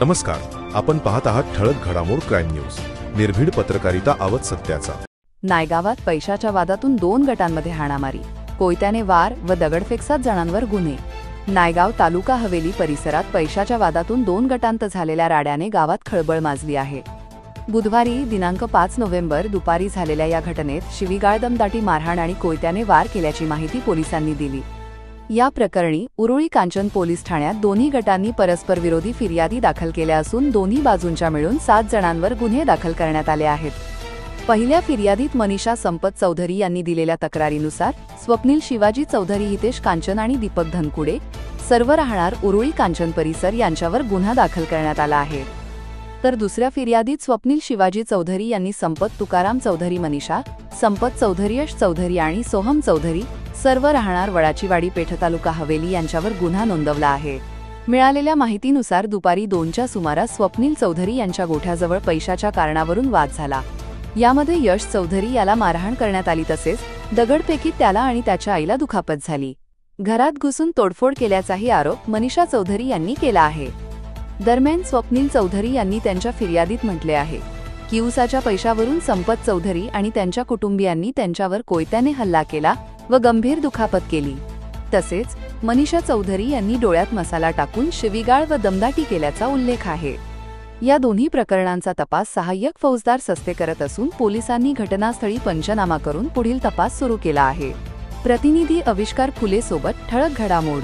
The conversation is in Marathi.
नमस्कार, आपण पाहत आहात ठळक घडामोड क्राईम न्यूज. निर्भीड पत्रकारिता आवत सत्याचा. नायगावात पैशाच्या वादातून 2 गटांमध्ये हाणामारी, कोयत्याने वार व दगडफेक 7 जणांवर गुन्हे. नायगाव तालुका हवेली परिसरात पैशाच्या वादातून 2 गटांत झालेल्या राड्याने गावात खळबळ माजली आहे. बुधवारी दिनांक 5 नोव्हेंबर दुपारी झालेल्या या घटनेत शिवीगाळ, दमदाटी, मारहाण आणि कोयत्याने वार केल्याची माहिती पोलिसांनी दिली. या प्रकरणी उरुळी कांचन पोलीस ठाण्यात दोन्ही गटांनी परस्पर विरोधी फिर्यादी दाखल केल्या असून दोन्ही बाजूंच्या मिळून 7 जणांवर गुन्हे दाखल करण्यात आले आहेत. पहिल्या फिर्यादीत मनीषा संपत चौधरी यांनी दिलेल्या तक्रारीनुसार स्वप्नील शिवाजी चौधरी, हितेश कांचन आणि दीपक धनकुडे, सर्व राहणार उरुळी कांचन परिसर, यांच्यावर गुन्हा दाखल करण्यात आला आहे. तर दुसऱ्या फिर्यादीत स्वप्नील शिवाजी चौधरी यांनी संपत तुकाराम चौधरी, मनीषा संपत चौधरी, यश चौधरी आणि सोहम चौधरी, सर्व राहणार वडाचीवाडी, पेठ, तालुका हवेली, यांच्यावर गुन्हा नोंदवला आहे. मिळालेल्या माहितीनुसार दुपारी 2च्या सुमारास स्वप्नील चौधरी यांच्या गोठ्याजवळ पैशाच्या कारणावरून वाद झाला. यामध्ये यश चौधरी याला मारहाण करण्यात आली, तसेच दगडफेकीत त्याला आणि त्याच्या आईला दुखापत झाली. घरात घुसून तोडफोड केल्याचाही आरोप मनीषा चौधरी यांनी केला आहे. दरम्यान स्वप्नील चौधरी यांनी त्यांच्या फिर्यादीत म्हटले आहे की उसाच्या पैशावरून संपत चौधरी आणि त्यांच्या कुटुंबियांनी त्यांच्यावर कोयत्याने हल्ला केला व गंभीर दुखापत केली. तसेच मनीषा चौधरी यांनी डोळ्यात मसाला टाकून शिवीगाळ व दमदाटी केल्याचा उल्लेख आहे. या दोन्ही प्रकरणांचा तपास सहाय्यक फौजदार सस्ते करत असून पोलिसांनी घटनास्थळी पंचनामा करून पुढील तपास सुरू केला आहे. प्रतिनिधी अविष्कार फुले सोबत ठळक घडामोड.